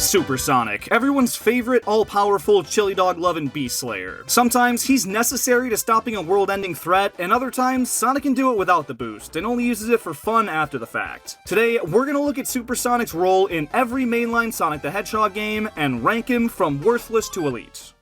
Super Sonic, everyone's favorite all-powerful chili dog-loving beast slayer. Sometimes he's necessary to stopping a world-ending threat, and other times Sonic can do it without the boost, and only uses it for fun after the fact. Today, we're gonna look at Super Sonic's role in every mainline Sonic the Hedgehog game, and rank him from worthless to elite.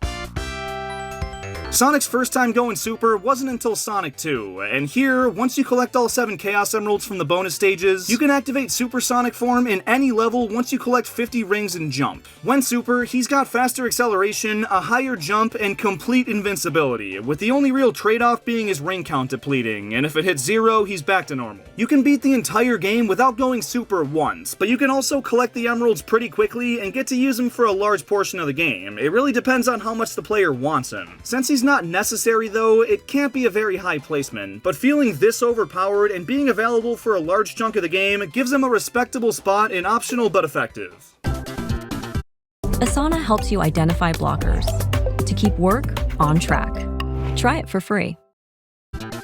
Sonic's first time going Super wasn't until Sonic 2, and here, once you collect all 7 Chaos Emeralds from the bonus stages, you can activate Super Sonic form in any level once you collect 50 rings and jump. When Super, he's got faster acceleration, a higher jump, and complete invincibility, with the only real trade-off being his ring count depleting, and if it hits 0, he's back to normal. You can beat the entire game without going Super once, but you can also collect the Emeralds pretty quickly and get to use them for a large portion of the game. It really depends on how much the player wants him. Since he's not necessary though, it can't be a very high placement, but feeling this overpowered and being available for a large chunk of the game gives him a respectable spot and optional but effective. Asana helps you identify blockers to keep work on track. Try it for free.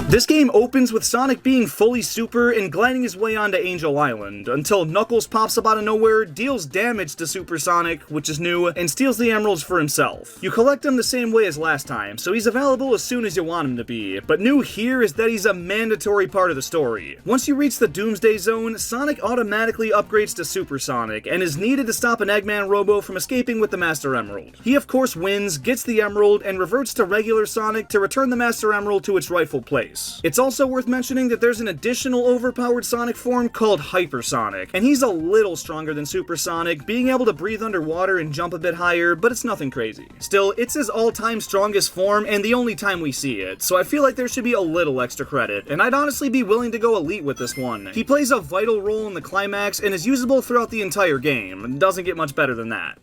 This game opens with Sonic being fully super and gliding his way onto Angel Island, until Knuckles pops up out of nowhere, deals damage to Super Sonic, which is new, and steals the emeralds for himself. You collect him the same way as last time, so he's available as soon as you want him to be, but new here is that he's a mandatory part of the story. Once you reach the Doomsday Zone, Sonic automatically upgrades to Super Sonic, and is needed to stop an Eggman Robo from escaping with the Master Emerald. He of course wins, gets the Emerald, and reverts to regular Sonic to return the Master Emerald to its rightful place. It's also worth mentioning that there's an additional overpowered Sonic form called Hyper Sonic, and he's a little stronger than Super Sonic, being able to breathe underwater and jump a bit higher, but it's nothing crazy. Still, it's his all-time strongest form and the only time we see it, so I feel like there should be a little extra credit, and I'd honestly be willing to go elite with this one. He plays a vital role in the climax and is usable throughout the entire game. Doesn't get much better than that.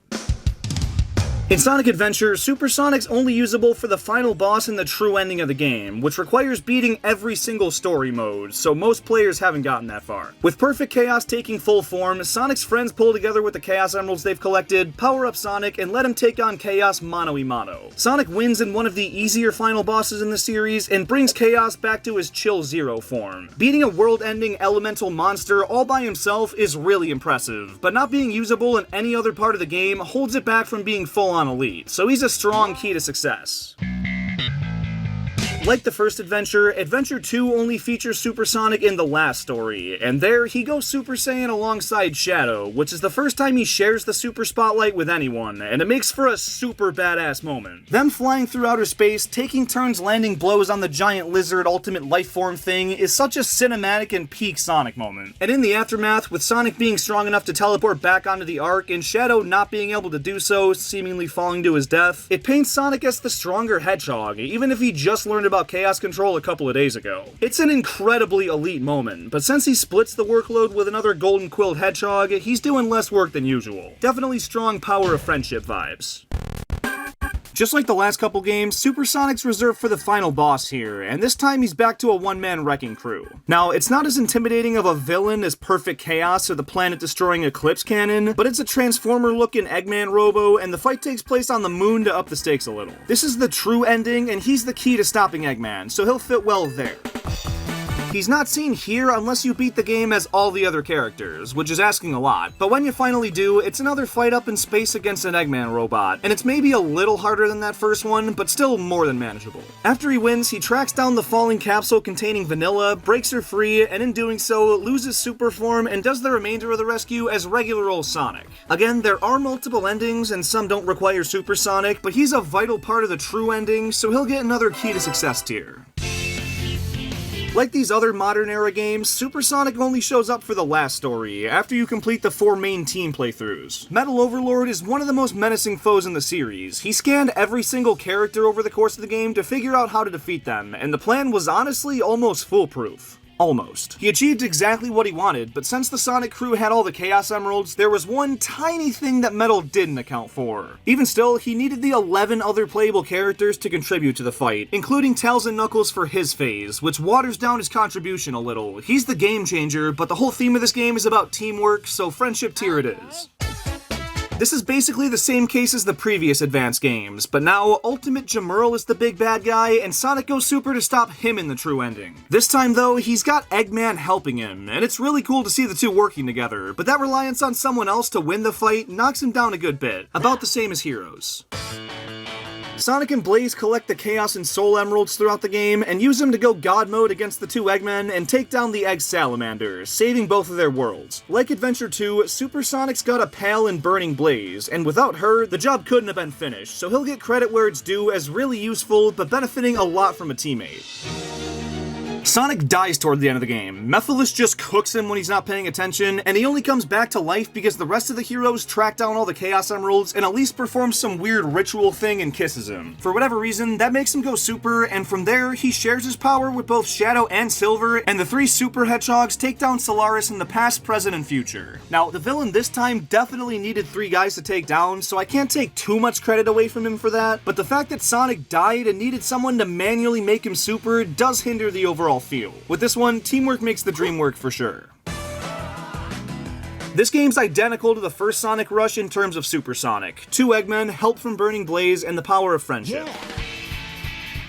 In Sonic Adventure, Super Sonic's only usable for the final boss and the true ending of the game, which requires beating every single story mode, so most players haven't gotten that far. With Perfect Chaos taking full form, Sonic's friends pull together with the Chaos Emeralds they've collected, power up Sonic, and let him take on Chaos mano a mano. Sonic wins in one of the easier final bosses in the series, and brings Chaos back to his Chill Zero form. Beating a world-ending elemental monster all by himself is really impressive, but not being usable in any other part of the game holds it back from being full-on elite, so he's a strong key to success. Like the first adventure, Adventure 2 only features Super Sonic in the last story, and there he goes Super Saiyan alongside Shadow, which is the first time he shares the Super Spotlight with anyone, and it makes for a super badass moment. Them flying through outer space, taking turns landing blows on the giant lizard ultimate life form thing is such a cinematic and peak Sonic moment. And in the aftermath, with Sonic being strong enough to teleport back onto the Ark, and Shadow not being able to do so, seemingly falling to his death, it paints Sonic as the stronger hedgehog, even if he just learned about Chaos Control a couple of days ago. It's an incredibly elite moment, but since he splits the workload with another golden quilled hedgehog, he's doing less work than usual. Definitely strong power of friendship vibes. Just like the last couple games, Super Sonic's reserved for the final boss here, and this time he's back to a one-man wrecking crew. Now, it's not as intimidating of a villain as Perfect Chaos or the planet-destroying Eclipse Cannon, but it's a Transformer-looking Eggman Robo, and the fight takes place on the moon to up the stakes a little. This is the true ending, and he's the key to stopping Eggman, so he'll fit well there. He's not seen here unless you beat the game as all the other characters, which is asking a lot, but when you finally do, it's another fight up in space against an Eggman robot, and it's maybe a little harder than that first one, but still more than manageable. After he wins, he tracks down the falling capsule containing Vanilla, breaks her free, and in doing so, loses super form and does the remainder of the rescue as regular old Sonic. Again, there are multiple endings, and some don't require Super Sonic, but he's a vital part of the true ending, so he'll get another key to success tier. Like these other modern era games, Super Sonic only shows up for the last story, after you complete the 4 main team playthroughs. Metal Overlord is one of the most menacing foes in the series. He scanned every single character over the course of the game to figure out how to defeat them, and the plan was honestly almost foolproof. Almost. He achieved exactly what he wanted, but since the Sonic crew had all the Chaos Emeralds, there was one tiny thing that Metal didn't account for. Even still, he needed the 11 other playable characters to contribute to the fight, including Tails and Knuckles for his phase, which waters down his contribution a little. He's the game changer, but the whole theme of this game is about teamwork, so friendship tier it is. This is basically the same case as the previous Advance games, but now Ultimate Jamurl is the big bad guy, and Sonic goes Super to stop him in the true ending. This time though, he's got Eggman helping him, and it's really cool to see the two working together, but that reliance on someone else to win the fight knocks him down a good bit, about the same as Heroes. Sonic and Blaze collect the Chaos and Soul Emeralds throughout the game, and use them to go God Mode against the two Eggmen and take down the Egg Salamanders, saving both of their worlds. Like Adventure 2, Super Sonic's got a pal in Burning Blaze, and without her, the job couldn't have been finished, so he'll get credit where it's due as really useful, but benefiting a lot from a teammate. Sonic dies toward the end of the game. Mephiles just cooks him when he's not paying attention, and he only comes back to life because the rest of the heroes track down all the Chaos Emeralds and at least perform some weird ritual thing and kisses him. For whatever reason, that makes him go Super, and from there, he shares his power with both Shadow and Silver, and the three Super Hedgehogs take down Solaris in the past, present, and future. Now, the villain this time definitely needed 3 guys to take down, so I can't take too much credit away from him for that, but the fact that Sonic died and needed someone to manually make him Super does hinder the overall feel. With this one, teamwork makes the dream work for sure. This game's identical to the first Sonic Rush in terms of Super Sonic. 2 Eggmen, help from Burning Blaze, and the power of friendship. Yeah.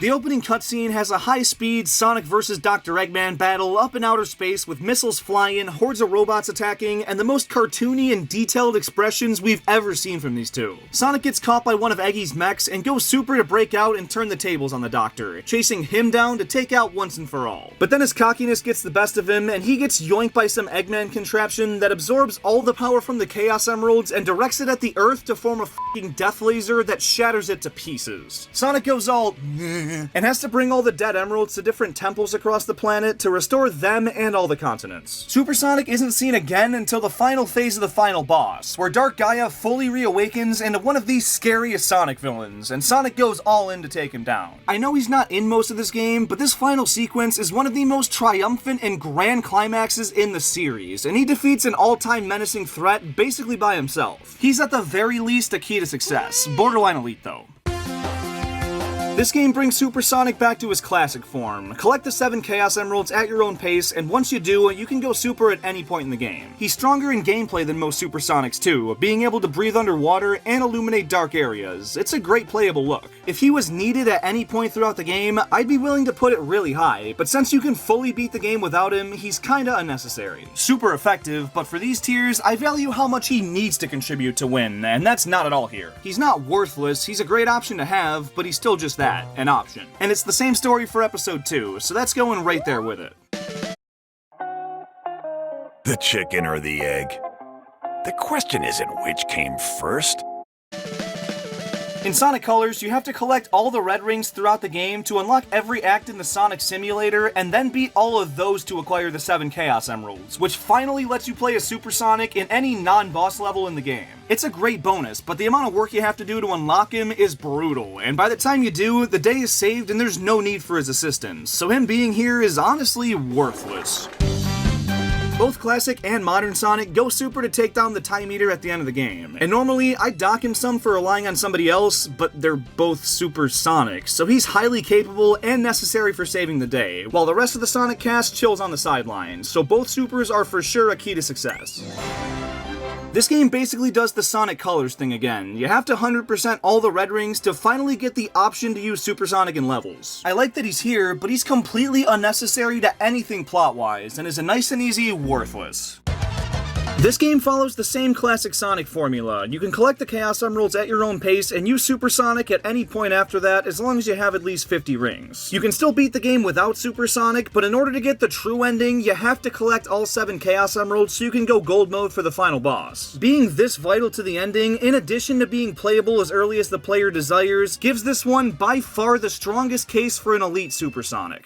The opening cutscene has a high-speed Sonic vs. Dr. Eggman battle up in outer space with missiles flying, hordes of robots attacking, and the most cartoony and detailed expressions we've ever seen from these two. Sonic gets caught by one of Eggy's mechs and goes Super to break out and turn the tables on the Doctor, chasing him down to take out once and for all. But then his cockiness gets the best of him, and he gets yoinked by some Eggman contraption that absorbs all the power from the Chaos Emeralds and directs it at the Earth to form a f***ing death laser that shatters it to pieces. Sonic goes all and has to bring all the dead emeralds to different temples across the planet to restore them and all the continents. Super Sonic isn't seen again until the final phase of the final boss, where Dark Gaia fully reawakens into one of the scariest Sonic villains, and Sonic goes all in to take him down. I know he's not in most of this game, but this final sequence is one of the most triumphant and grand climaxes in the series, and he defeats an all-time menacing threat basically by himself. He's at the very least a key to success, borderline elite though. This game brings Super Sonic back to his classic form. Collect the 7 Chaos Emeralds at your own pace, and once you do, you can go Super at any point in the game. He's stronger in gameplay than most Super Sonics too, being able to breathe underwater and illuminate dark areas. It's a great playable look. If he was needed at any point throughout the game, I'd be willing to put it really high, but since you can fully beat the game without him, he's kinda unnecessary. Super effective, but for these tiers, I value how much he needs to contribute to win, and that's not at all here. He's not worthless, he's a great option to have, but he's still just that, an option. And it's the same story for episode 2, so that's going right there with it. The chicken or the egg? The question isn't which came first. In Sonic Colors, you have to collect all the red rings throughout the game to unlock every act in the Sonic Simulator, and then beat all of those to acquire the 7 Chaos Emeralds, which finally lets you play as Super Sonic in any non-boss level in the game. It's a great bonus, but the amount of work you have to do to unlock him is brutal, and by the time you do, the day is saved and there's no need for his assistance, so him being here is honestly worthless. Both Classic and Modern Sonic go Super to take down the Time Eater at the end of the game, and normally I'd dock him some for relying on somebody else, but they're both Super Sonic, so he's highly capable and necessary for saving the day, while the rest of the Sonic cast chills on the sidelines, so both Supers are for sure a key to success. This game basically does the Sonic Colors thing again. You have to 100% all the red rings to finally get the option to use Super Sonic in levels. I like that he's here, but he's completely unnecessary to anything plot-wise, and is a nice and easy worthless. This game follows the same classic Sonic formula. You can collect the Chaos Emeralds at your own pace and use Super Sonic at any point after that as long as you have at least 50 rings. You can still beat the game without Super Sonic, but in order to get the true ending, you have to collect all 7 Chaos Emeralds so you can go Gold Mode for the final boss. Being this vital to the ending, in addition to being playable as early as the player desires, gives this one by far the strongest case for an elite Super Sonic.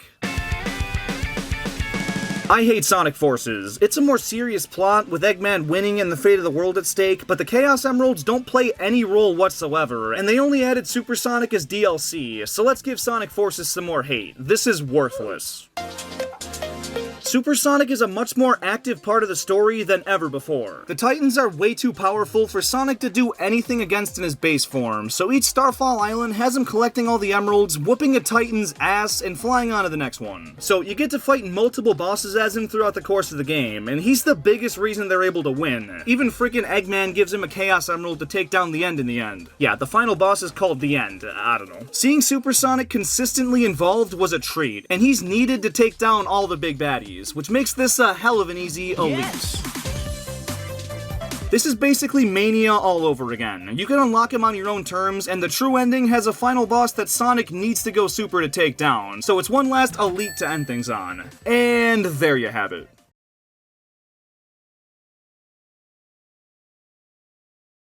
I hate Sonic Forces. It's a more serious plot, with Eggman winning and the fate of the world at stake, but the Chaos Emeralds don't play any role whatsoever, and they only added Super Sonic as DLC, so let's give Sonic Forces some more hate. This is worthless. Supersonic is a much more active part of the story than ever before. The Titans are way too powerful for Sonic to do anything against in his base form, so each Starfall Island has him collecting all the emeralds, whooping a Titan's ass, and flying on to the next one. So you get to fight multiple bosses as him throughout the course of the game, and he's the biggest reason they're able to win. Even freaking Eggman gives him a Chaos Emerald to take down the End in the end. Yeah, the final boss is called the End. I don't know. Seeing Supersonic consistently involved was a treat, and he's needed to take down all the big baddies, which makes this a hell of an easy elite. Yes. This is basically Mania all over again. You can unlock him on your own terms, and the true ending has a final boss that Sonic needs to go super to take down, so it's one last elite to end things on. And there you have it.